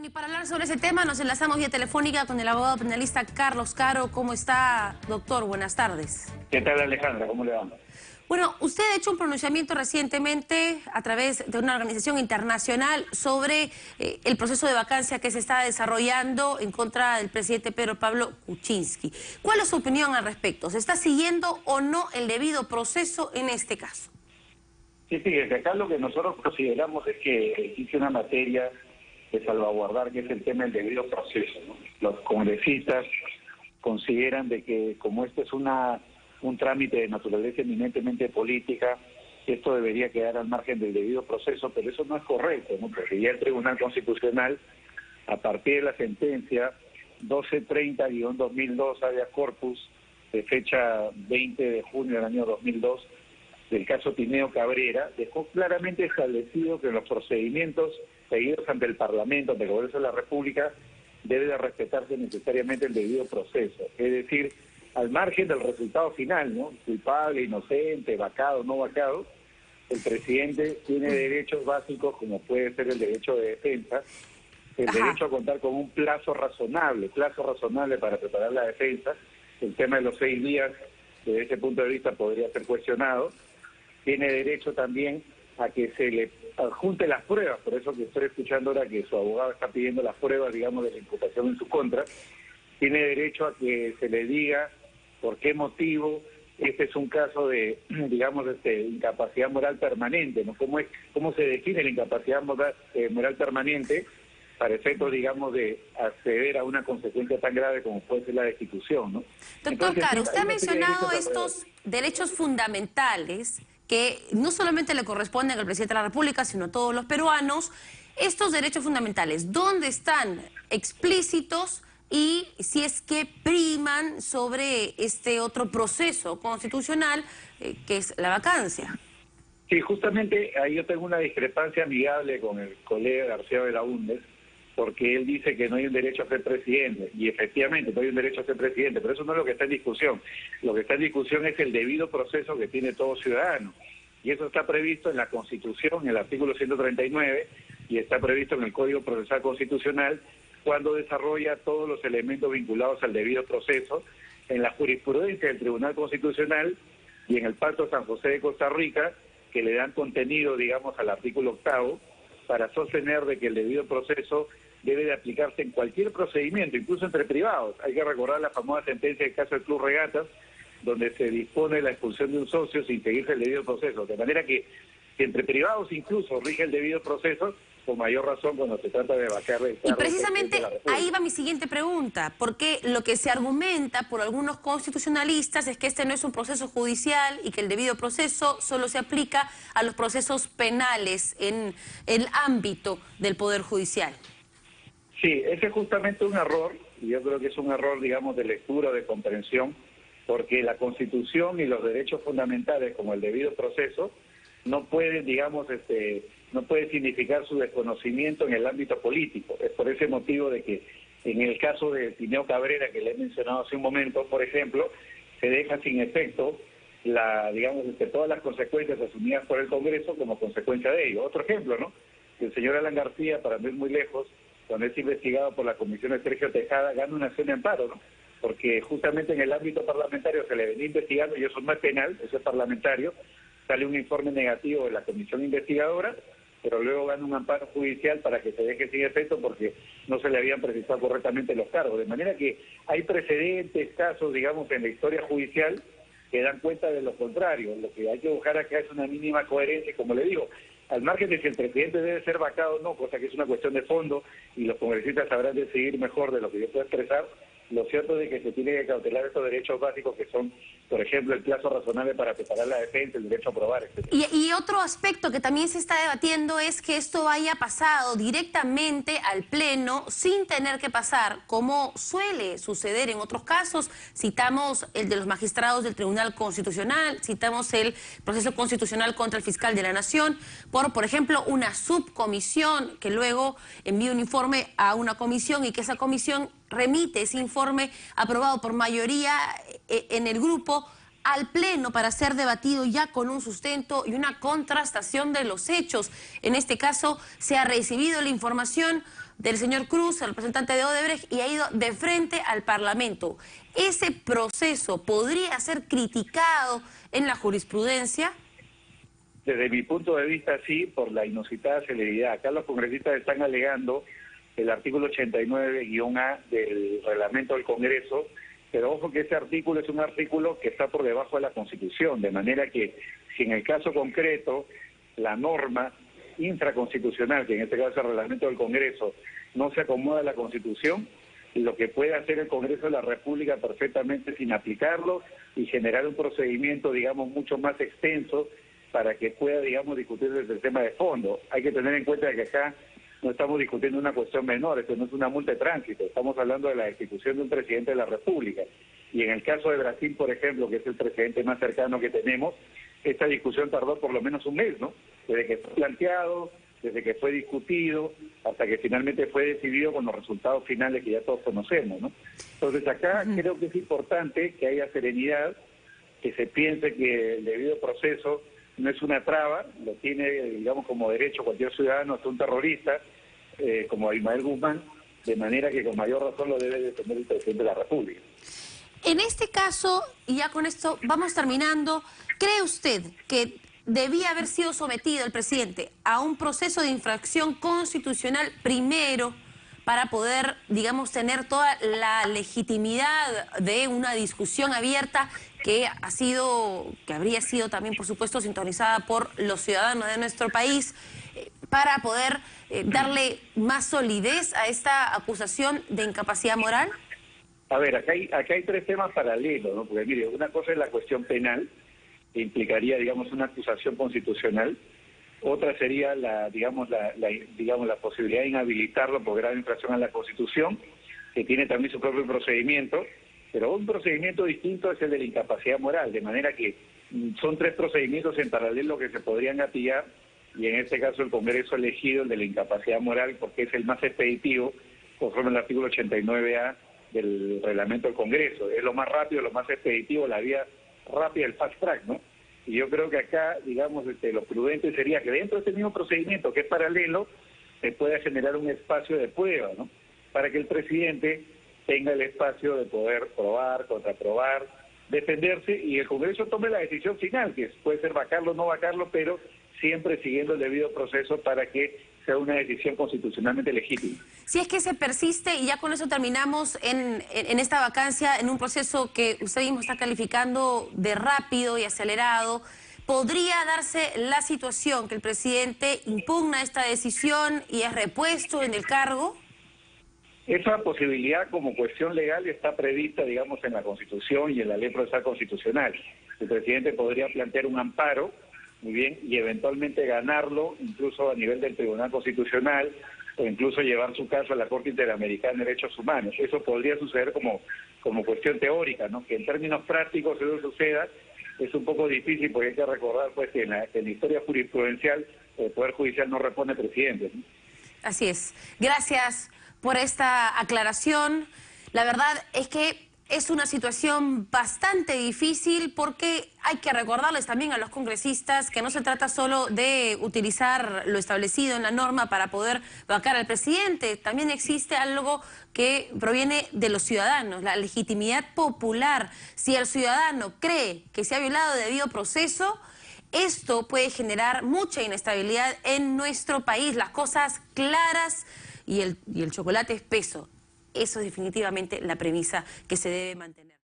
Y para hablar sobre ese tema nos enlazamos vía telefónica con el abogado penalista Carlos Caro. ¿Cómo está, doctor? Buenas tardes. ¿Qué tal, Alejandra? ¿Cómo le va? Bueno, usted ha hecho un pronunciamiento recientemente a través de una organización internacional sobre el proceso de vacancia que se está desarrollando en contra del presidente Pedro Pablo Kuczynski. ¿Cuál es su opinión al respecto? ¿Se está siguiendo o no el debido proceso en este caso? Sí, fíjese, acá lo que nosotros consideramos es que existe una materia de salvaguardar, que es el tema del debido proceso, ¿no? Los congresistas consideran de que como esto es un trámite de naturaleza eminentemente política, esto debería quedar al margen del debido proceso, pero eso no es correcto, ¿no? Porque ya el Tribunal Constitucional, a partir de la sentencia 1230-2002, habeas corpus, de fecha 20 de junio del año 2002, del caso Tineo Cabrera, dejó claramente establecido que los procedimientos seguidos ante el Parlamento, ante el Congreso de la República, debe de respetarse necesariamente el debido proceso. Es decir, al margen del resultado final, ¿no? Culpable, inocente, vacado, no vacado, el presidente tiene derechos básicos como puede ser el derecho de defensa, el derecho a contar con un plazo razonable para preparar la defensa. El tema de los 6 días, desde ese punto de vista, podría ser cuestionado. Tiene derecho también a que se le adjunte las pruebas, por eso que estoy escuchando ahora que su abogado está pidiendo las pruebas, digamos, de la imputación en su contra. Tiene derecho a que se le diga por qué motivo este es un caso de, digamos, incapacidad moral permanente, ¿no? ¿Cómo se define la incapacidad moral permanente para efectos, digamos, de acceder a una consecuencia tan grave como puede ser la destitución, ¿no? Doctor Caro, usted ha mencionado estos derechos fundamentales que no solamente le corresponden al presidente de la República, sino a todos los peruanos. Estos derechos fundamentales, ¿dónde están explícitos y si es que priman sobre este otro proceso constitucional que es la vacancia? Sí, justamente ahí yo tengo una discrepancia amigable con el colega García Belaúnde, porque él dice que no hay un derecho a ser presidente, y efectivamente no hay un derecho a ser presidente, pero eso no es lo que está en discusión. Lo que está en discusión es el debido proceso que tiene todo ciudadano, y eso está previsto en la Constitución, en el artículo 139, y está previsto en el Código Procesal Constitucional, cuando desarrolla todos los elementos vinculados al debido proceso, en la jurisprudencia del Tribunal Constitucional y en el Pacto San José de Costa Rica, que le dan contenido, digamos, al artículo 8º, para sostener de que el debido proceso debe de aplicarse en cualquier procedimiento, incluso entre privados. Hay que recordar la famosa sentencia del caso del Club Regatas, donde se dispone la expulsión de un socio sin seguirse el debido proceso. De manera que entre privados incluso rige el debido proceso, con mayor razón cuando se trata de vacar el cargo. Y precisamente ahí va mi siguiente pregunta, porque lo que se argumenta por algunos constitucionalistas es que este no es un proceso judicial y que el debido proceso solo se aplica a los procesos penales en el ámbito del Poder Judicial. Sí, ese es justamente un error, y yo creo que es un error, digamos, de lectura o de comprensión, porque la Constitución y los derechos fundamentales, como el debido proceso, no pueden, digamos, no puede significar su desconocimiento en el ámbito político. Es por ese motivo de que en el caso de Tineo Cabrera, que le he mencionado hace un momento, por ejemplo, se deja sin efecto digamos, todas las consecuencias asumidas por el Congreso como consecuencia de ello. Otro ejemplo, ¿no? El señor Alan García, para no ir muy lejos, cuando es investigado por la comisión de Sergio Tejada, gana una acción de amparo, ¿no? Porque justamente en el ámbito parlamentario se le venía investigando, y eso no es penal, eso es parlamentario, sale un informe negativo de la comisión investigadora, pero luego gana un amparo judicial para que se deje sin efecto porque no se le habían precisado correctamente los cargos. De manera que hay precedentes, casos, digamos, en la historia judicial que dan cuenta de lo contrario. Lo que hay que buscar acá es una mínima coherencia, como le digo, al margen de si el presidente debe ser vacado o no, cosa que es una cuestión de fondo y los congresistas sabrán decidir mejor de lo que yo puedo expresar. Lo cierto es de que se tiene que cautelar estos derechos básicos que son, por ejemplo, el plazo razonable para preparar la defensa, el derecho a probar, etc. Y otro aspecto que también se está debatiendo es que esto haya pasado directamente al Pleno sin tener que pasar, como suele suceder en otros casos. Citamos el de los magistrados del Tribunal Constitucional, citamos el proceso constitucional contra el fiscal de la Nación, por ejemplo, una subcomisión que luego envía un informe a una comisión y que esa comisión remite ese informe aprobado por mayoría en el grupo al Pleno para ser debatido ya con un sustento y una contrastación de los hechos. En este caso, se ha recibido la información del señor Cruz, el representante de Odebrecht, y ha ido de frente al Parlamento. ¿Ese proceso podría ser criticado en la jurisprudencia? Desde mi punto de vista, sí, por la inusitada celeridad. Acá los congresistas están alegando el artículo 89-A del reglamento del Congreso, pero ojo que ese artículo es un artículo que está por debajo de la Constitución, de manera que si en el caso concreto la norma infraconstitucional, que en este caso es el reglamento del Congreso, no se acomoda a la Constitución, lo que puede hacer el Congreso de la República perfectamente sin aplicarlo y generar un procedimiento, digamos, mucho más extenso para que pueda, digamos, discutir desde el tema de fondo. Hay que tener en cuenta que acá no estamos discutiendo una cuestión menor, esto no es una multa de tránsito, estamos hablando de la destitución de un presidente de la República. Y en el caso de Brasil, por ejemplo, que es el presidente más cercano que tenemos, esta discusión tardó por lo menos un mes, ¿no? Desde que fue planteado, desde que fue discutido, hasta que finalmente fue decidido con los resultados finales que ya todos conocemos, ¿no? Entonces acá creo que es importante que haya serenidad, que se piense que el debido proceso no es una traba, lo tiene, digamos, como derecho cualquier ciudadano, hasta un terrorista, como Ismael Guzmán, de manera que con mayor razón lo debe defender el presidente de la República. En este caso, y ya con esto vamos terminando, ¿cree usted que debía haber sido sometido el presidente a un proceso de infracción constitucional primero para poder, digamos, tener toda la legitimidad de una discusión abierta que habría sido también, por supuesto, sintonizada por los ciudadanos de nuestro país, para poder darle más solidez a esta acusación de incapacidad moral? A ver, acá hay tres temas paralelos, ¿no? Porque mire, una cosa es la cuestión penal, que implicaría, digamos, una acusación constitucional. Otra sería la posibilidad de inhabilitarlo por grave infracción a la Constitución, que tiene también su propio procedimiento, pero un procedimiento distinto es el de la incapacidad moral, de manera que son tres procedimientos en paralelo que se podrían gatillar, y en este caso el Congreso ha elegido el de la incapacidad moral porque es el más expeditivo, conforme al artículo 89A del reglamento del Congreso. Es lo más rápido, lo más expeditivo, la vía rápida, el fast track, ¿no? Y yo creo que acá, digamos, lo prudente sería que dentro de este mismo procedimiento, que es paralelo, se pueda generar un espacio de prueba, ¿no? Para que el presidente tenga el espacio de poder probar, contraprobar, defenderse, y el Congreso tome la decisión final, que puede ser vacarlo o no vacarlo, pero siempre siguiendo el debido proceso para que sea una decisión constitucionalmente legítima. Si es que se persiste, y ya con eso terminamos, en esta vacancia, en un proceso que usted mismo está calificando de rápido y acelerado, ¿podría darse la situación que el presidente impugna esta decisión y es repuesto en el cargo? Esa posibilidad como cuestión legal está prevista, digamos, en la Constitución y en la ley procesal constitucional. El presidente podría plantear un amparo, muy bien, y eventualmente ganarlo, incluso a nivel del Tribunal Constitucional, o incluso llevar su caso a la Corte Interamericana de Derechos Humanos. Eso podría suceder como cuestión teórica, ¿no? Que en términos prácticos eso suceda es un poco difícil, porque hay que recordar, pues, que en la historia jurisprudencial el Poder Judicial no repone presidentes, ¿no? Así es. Gracias por esta aclaración. La verdad es que es una situación bastante difícil, porque hay que recordarles también a los congresistas que no se trata solo de utilizar lo establecido en la norma para poder vacar al presidente. También existe algo que proviene de los ciudadanos, la legitimidad popular. Si el ciudadano cree que se ha violado el debido proceso, esto puede generar mucha inestabilidad en nuestro país. Las cosas claras y el chocolate espeso. Eso es definitivamente la premisa que se debe mantener.